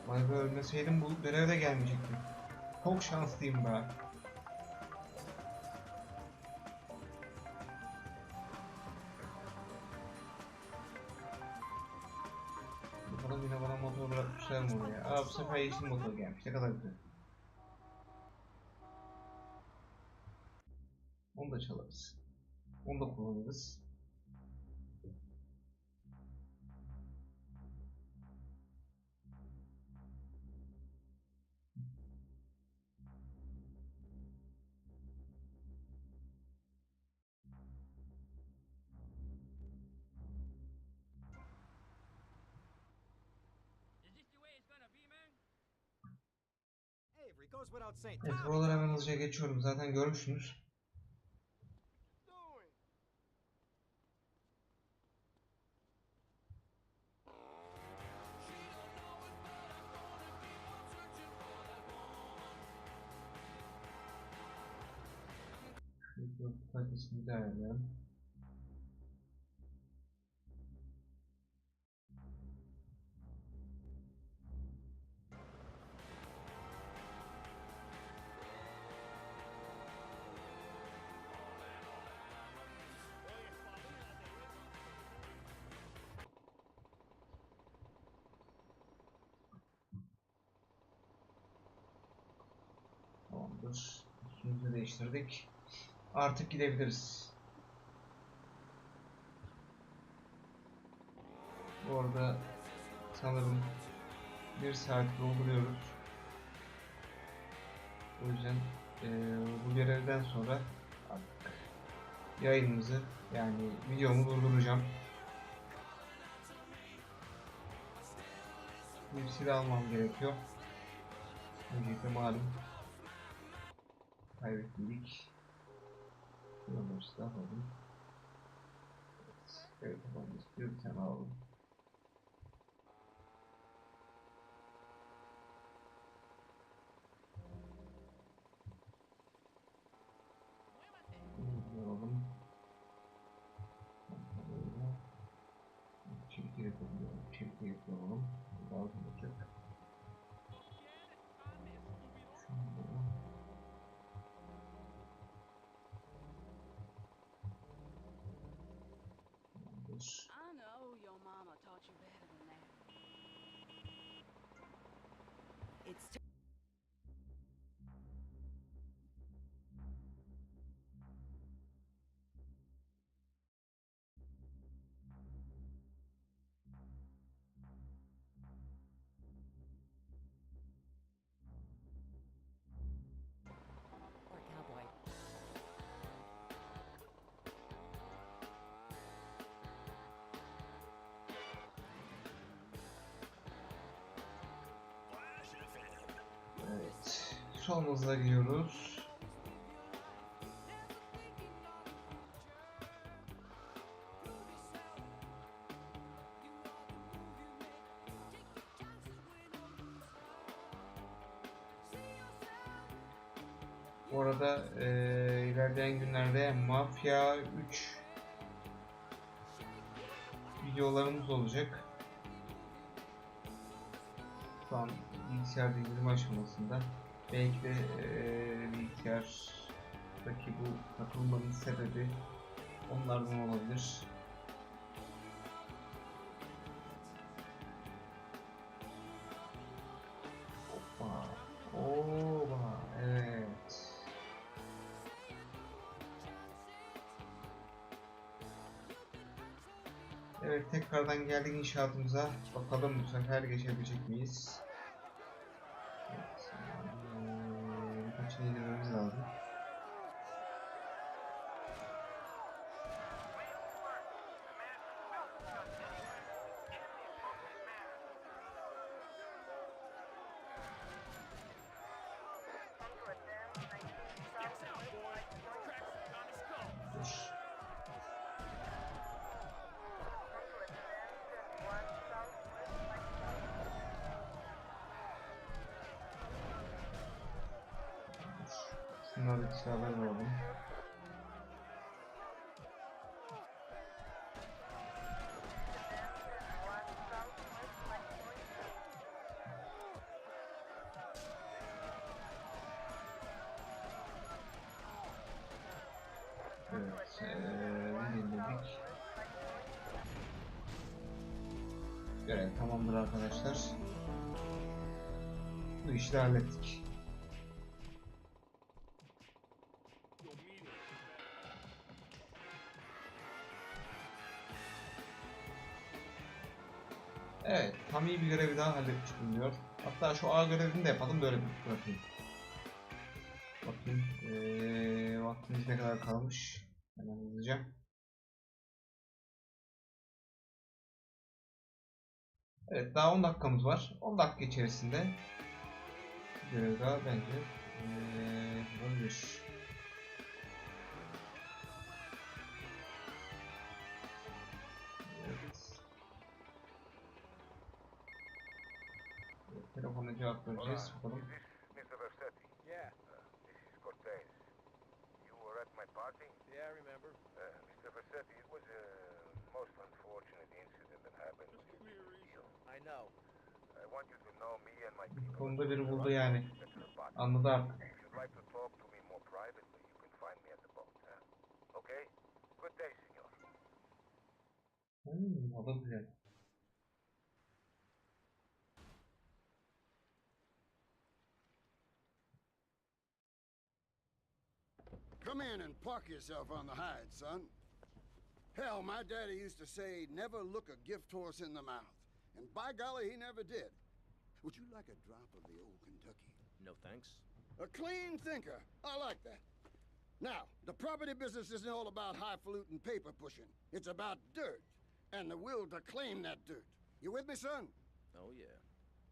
Vay be, ölmeseydim bu göreve de gelmeyecektim. Çok şanslıyım be. Bakalım yine bana motor bırakmışlar mı oraya? Aa, bu sefer yeşil motor gelmiş. Ne kadar güzel. Onu da çalarız. Onu da kullanırız. Evet, buraları hemen hızlıca geçiyorum. Zaten görmüşsünüz. Şu kalitesini de ayarlayalım. Tamamdır. Üstümüzü değiştirdik. Artık gidebiliriz. Bu arada sanırım 1 saat dolduruyoruz. O yüzden bu görevden sonra artık yayınımızı, yani videomu durduracağım. Bir silah almam gerekiyor. Öncelikle malum kaybettik. Şuradan silah alalım. Evet, tamam, istiyor bir tane alalım. Alalım. Çift yapalım. Çift yapalım. Lazım olacak. I know your mama taught you better than that. It's or cowboy. Evet. Son hızla gidiyoruz. Bu arada ilerleyen günlerde Mafya 3 videolarımız olacak. Şu an bilgisayarda indirme aşamasında. Belki de bilgisayardaki bu takılmanın sebebi onlardan olabilir. Hoppa. Oba. Evet. Evet, tekrardan geldik inşaatımıza. Bakalım bu sefer geçebilecek miyiz? Evet. Birkaçını indirmemiz lazım. Şunlardaki silahları alalım. Evet, dinledik. Görev tamamdır arkadaşlar. Bu işi de hallettik. Evet, tam iyi bir görevi daha halletmiş bulunuyor. Hatta şu A görevini de yapalım, böyle bir bırakayım. Bakayım, vaktimiz ne kadar kalmış. Hemen hızlıca. Evet, daha 10 dakikamız var. 10 dakika içerisinde görev daha bence olabilir. Telefona cevap vereceğiz. Bakalım. Mr. Versetti. Yeah. This is Cortez. You were at my party? Yeah, I remember. Mr. Versetti, it was a most unfortunate incident that happened. I know. I want you to know me and my people. Konuda biri buldu yani. Anladı artık. If you'd like to talk to me more privately, you can find me at the boat. Okay? Good day, senor. O da güzel. Come in and park yourself on the hide, son. Hell, my daddy used to say, never look a gift horse in the mouth. And by golly, he never did. Would you like a drop of the old Kentucky? No thanks. A clean thinker. I like that. Now, the property business isn't all about highfalutin paper pushing. It's about dirt and the will to claim that dirt. You with me, son? Oh, yeah.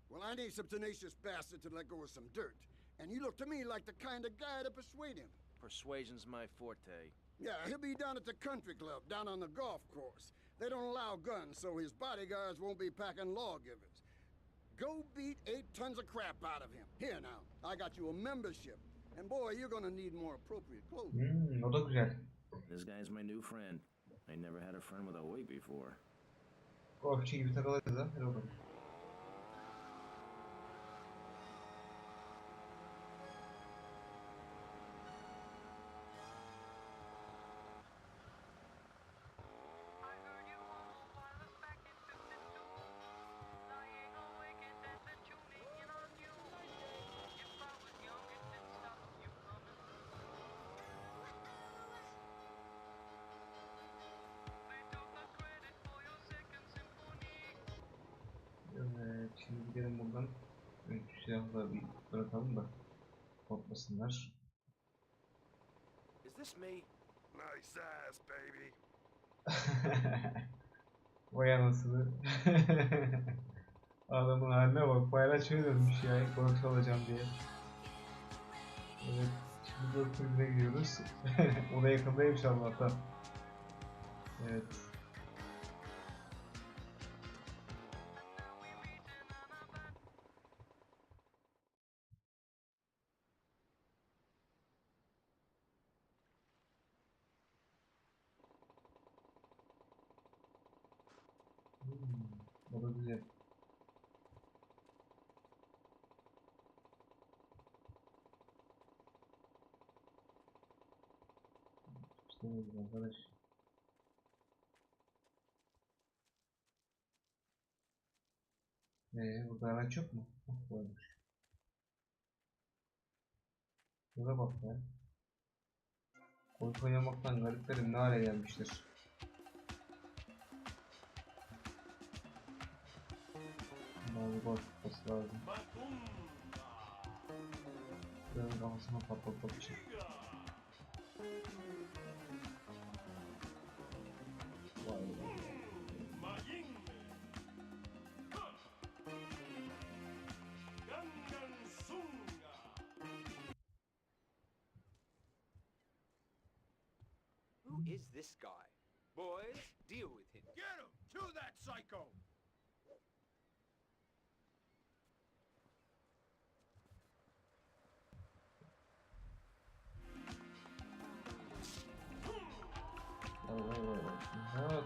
Well, I need some tenacious bastard to let go of some dirt. And you look to me like the kind of guy to persuade him. Persuasion's my forte. Yeah, he'll be down at the country club, down on the golf course. They don't allow guns, so his bodyguards won't be packing lawgivers. Go beat 8 tons of crap out of him. Here now, I got you a membership. And boy, you're gonna need more appropriate clothing. O da güzel. This guy's my new friend. I never had a friend with a weight before. Golfçu gibi takılacağız ha. Hadi bakalım. Evet, şimdi gidelim buradan. Evet, şu silahları bir bırakalım da korkmasınlar. Is this me? Nice ass, baby. Vay anasını. Adamın haline bak, paylaşıyor dönmüş ya, korku alacağım diye. Evet, şimdi de kulübüne gidiyoruz. O da yakındaymış Allah'tan. Evet. O da güzel. İşte arkadaş. Burada araç yok mu? Varmış. Şuna bak ya. Golf oynamaktan gariplerim ne hale gelmiştir. Mavi golf kupası lazım. Buranın kafasına patlatmak için. Vay be. Who is this guy? Boys, deal with him. Get him! To that psycho! Evet.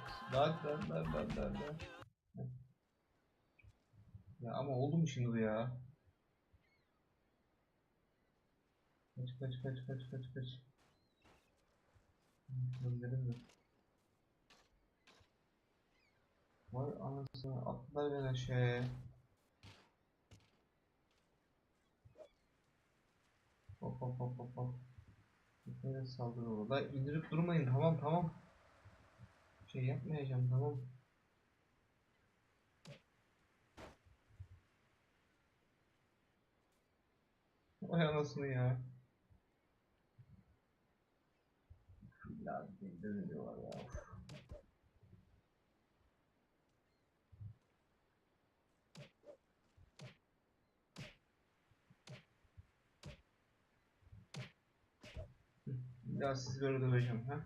Ya ama oldu mu şimdi bu ya? Kaç. Gönderim mi? Vay anasını atlar ben aşağıya. Hop. Böyle saldırı olur. Da indirip durmayın. Tamam. Şey yapmayacağım tamam. Vay anasını ya. Ya indiriyorlar ya. Bir daha sizi böyle döveceğim ha.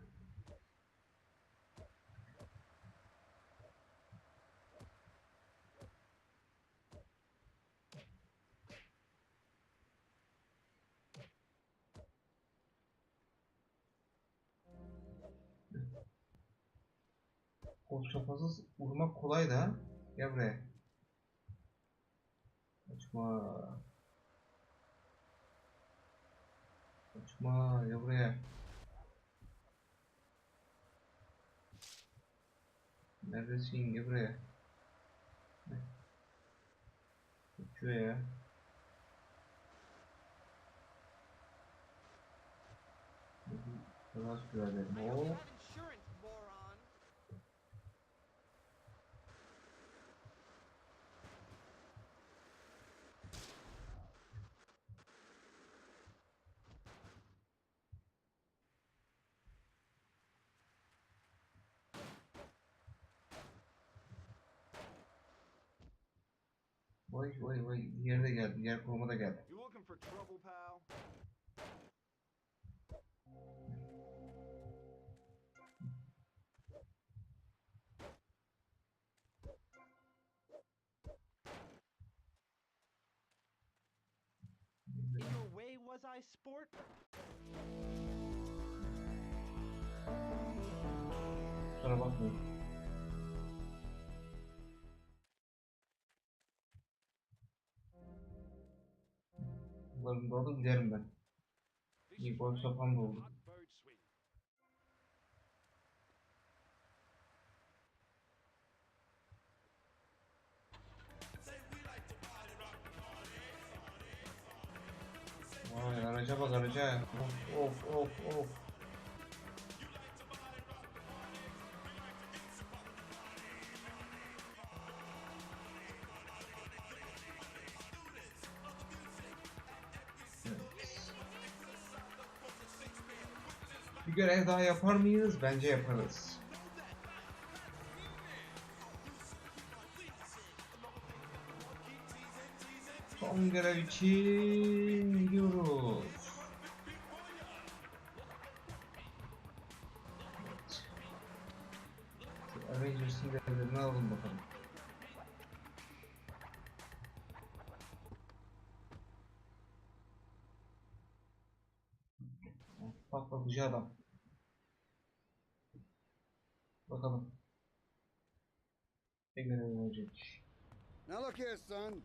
Kol şapasız vurmak kolay da. Gel buraya. Kaçma gel buraya. Neredesin gel buraya. Kaçıyor ya. Biraz güvenlerim. Oo. Vay. Diğeri de geldi. Diğer koruma da geldi. You looking for trouble, pal? In your way was I, sport? Kusura bakmayın. Bunların doğru giderim ben. İyi gol sopam da oldu. Vay araca bak araca. Of. Bir görev daha yapar mıyız? Bence yaparız. Son görev için gidiyoruz. Avengers'ın görevlerini alalım bakalım. Patlatıcı adam. Bakalım. Now look here, son.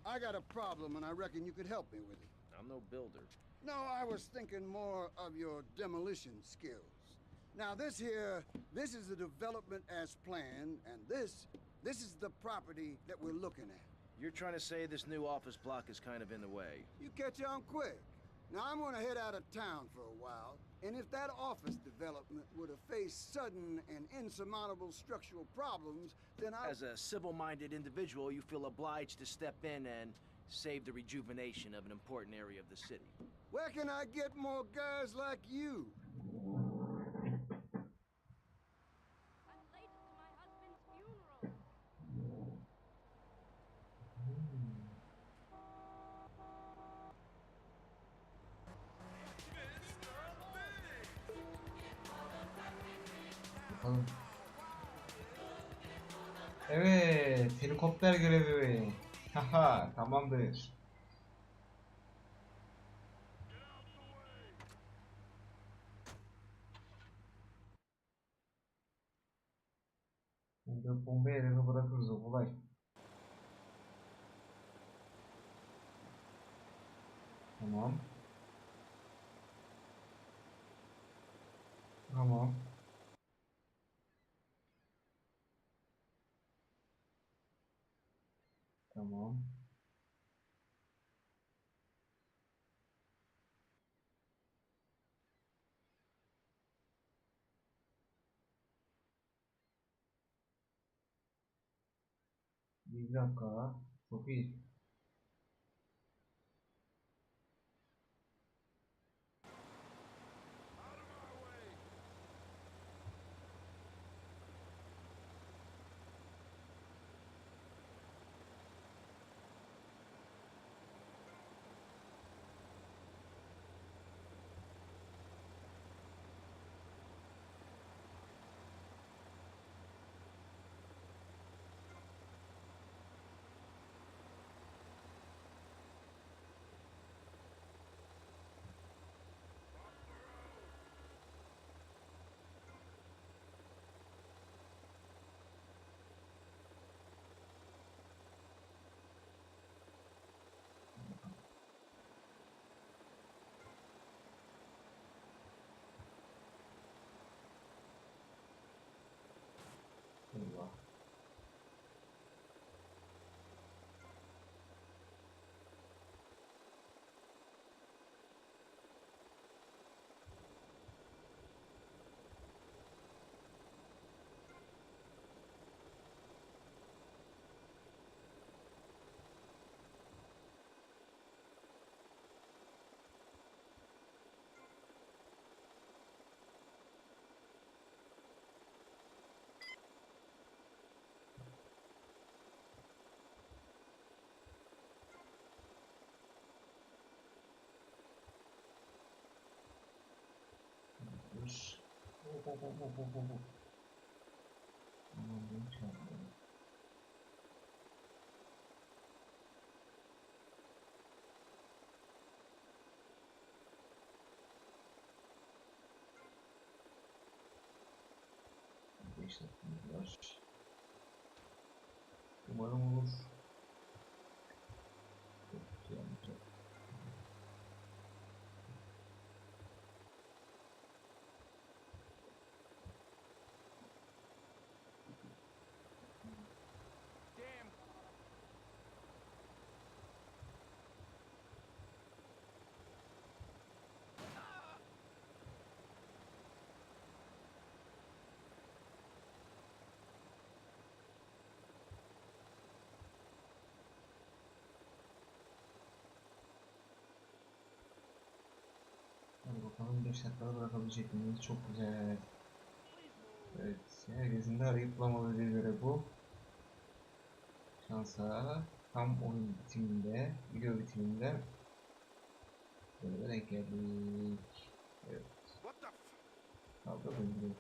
I got a problem and I reckon you could help me with it. I'm no builder. No, I was thinking more of your demolition skills. Now this is the development as planned, and this is the property that we're looking at. You're trying to say this new office block is kind of in the way. You catch on quick. Now I'm gonna head out of town for a while, and if that office development were to face sudden and insurmountable structural problems, then As a civil-minded individual, you feel obliged to step in and save the rejuvenation of an important area of the city. Where can I get more guys like you? Bakalım. Evet, helikopter görevi. Haha, tamamdır. Şimdi bombayı elini bırakırız o kolay. Tamam. Tamam. Tamam. Bir dakika. Çok iyi. Eyvah. Aman ne çarptı. Beş dakikamız var. Umarım olur. Çok güzel olacak. Hadi bakalım 5 dakikada bırakabilecek miyiz? Çok güzel. Evet, herkesin de arayıp bulamadığı göre bu. Şansa tam oyun bitiminde, video bitiminde böyle denk geldik. Evet. Kavga döndürüyor.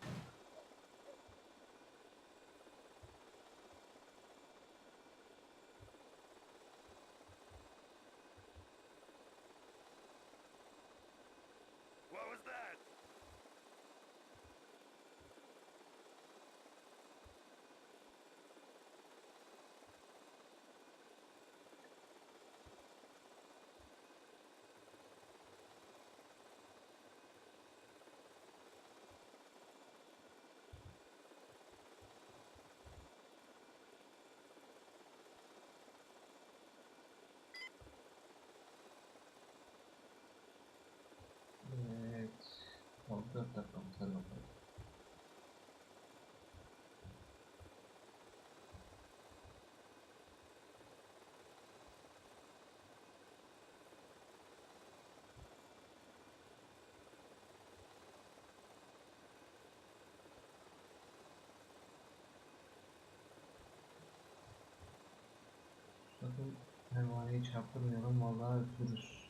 çarptırmayalım, vallahi ötürüz.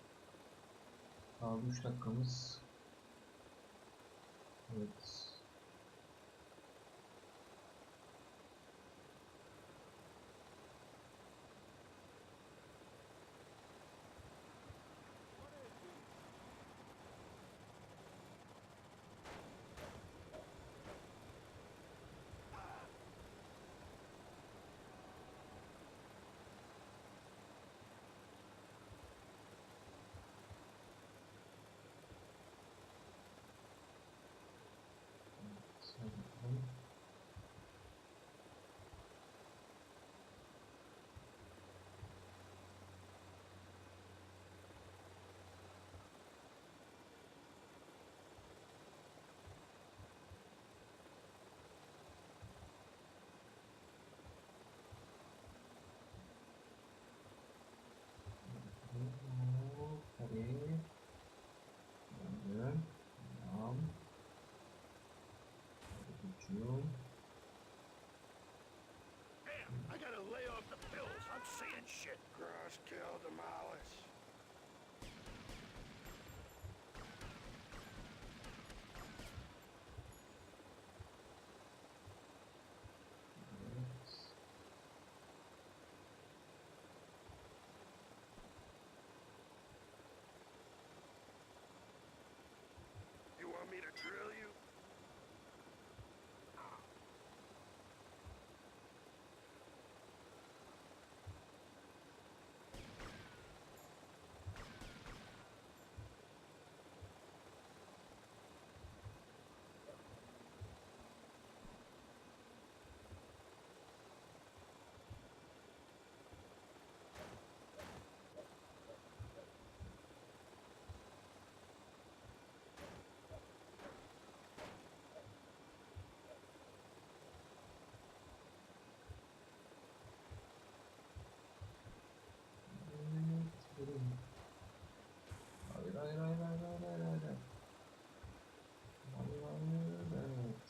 Kaldı 3 dakikamız. Evet. I gotta lay off the pills. I'm seeing shit. Crush, kill, demolish. You want me to drill you? Hayır, hayır, hayır, hayır, hayır, hayır, hayır. Hayır, hayır, evet.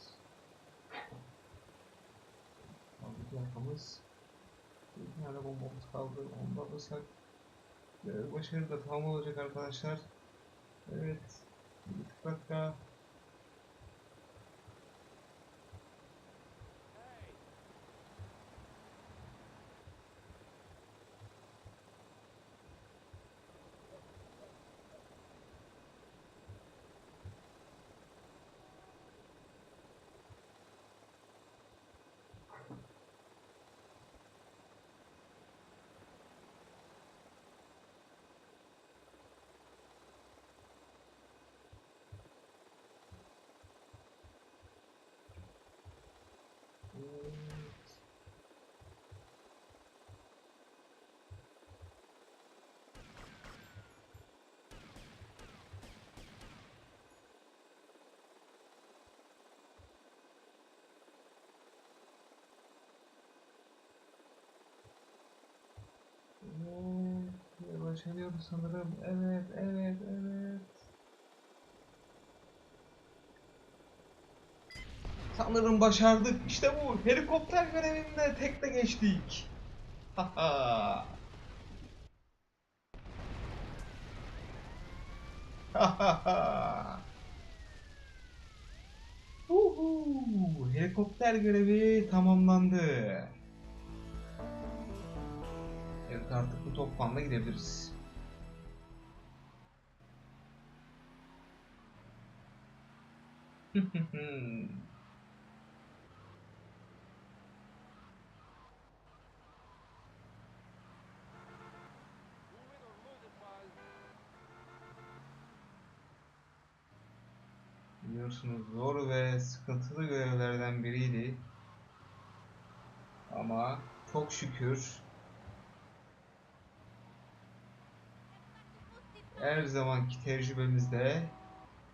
Aldık yakamız. Bir tane bombamız kaldı. Onu da alırsak başarı da tamam olacak arkadaşlar. Evet. Bir dakika. Evet, başarıyoruz sanırım. Evet, evet, evet. Sanırım başardık. İşte bu. Helikopter görevinde tekte geçtik. Haha. Hahaha. Helikopter görevi tamamlandı. Evet, artık bu top puanla gidebiliriz. Biliyorsunuz zor ve sıkıntılı görevlerden biriydi. Ama çok şükür her zamanki tecrübemizde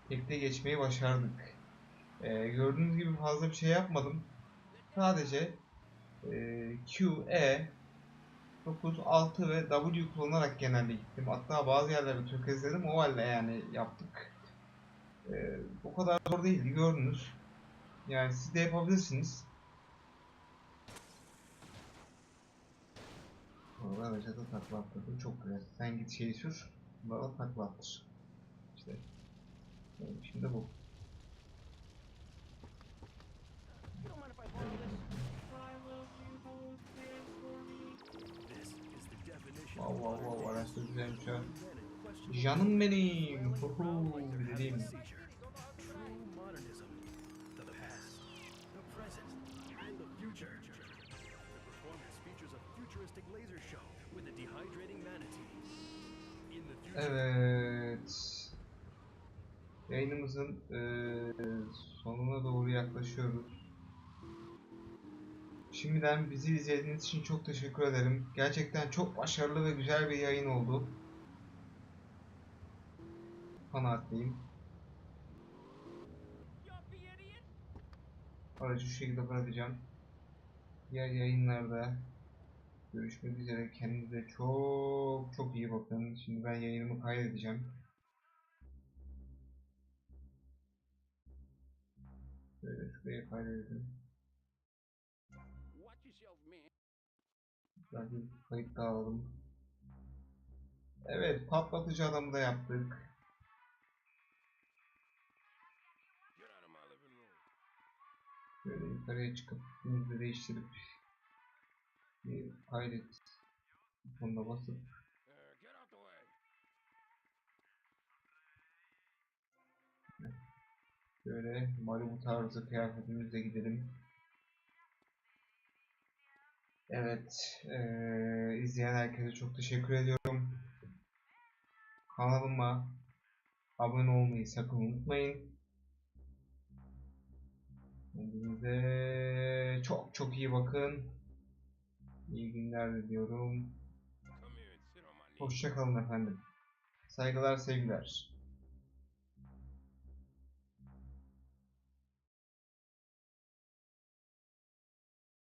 tekte geçmeyi başardık. Gördüğünüz gibi fazla bir şey yapmadım. Sadece Q, E, 9, 6 ve W kullanarak genelde gittim. Hatta bazı yerleri tökezledim. O halde yani yaptık. O kadar zor değildi, gördünüz. Yani siz de yapabilirsiniz. Sonra araca da takla attırdım. Çok güzel. Sen git şeyi sür. Bana takla attır. İşte. Şimdi bu. Wow, araçta güzelmiş ha. Canım benim. Huhu dediğim. Evet. Yayınımızın sonuna doğru yaklaşıyoruz. Şimdiden bizi izlediğiniz için çok teşekkür ederim. Gerçekten çok başarılı ve güzel bir yayın oldu. Kanaatliyim. Aracı şu şekilde bırakacağım. Diğer yayınlarda görüşmek üzere. Kendinize çok iyi bakın. Şimdi ben yayınımı kaydedeceğim. Şöyle şuraya kaydedelim. Zaten kayıt da alalım. Evet, patlatıcı adamı da yaptık. Böyle yukarıya çıkıp üstümüzü değiştirip bir kaydet butonuna basıp böyle Malibu tarzı kıyafetimizle gidelim. Evet, izleyen herkese çok teşekkür ediyorum. Kanalıma abone olmayı sakın unutmayın. Kendinize çok iyi bakın. İyi günler diliyorum. Hoşça kalın efendim. Saygılar, sevgiler.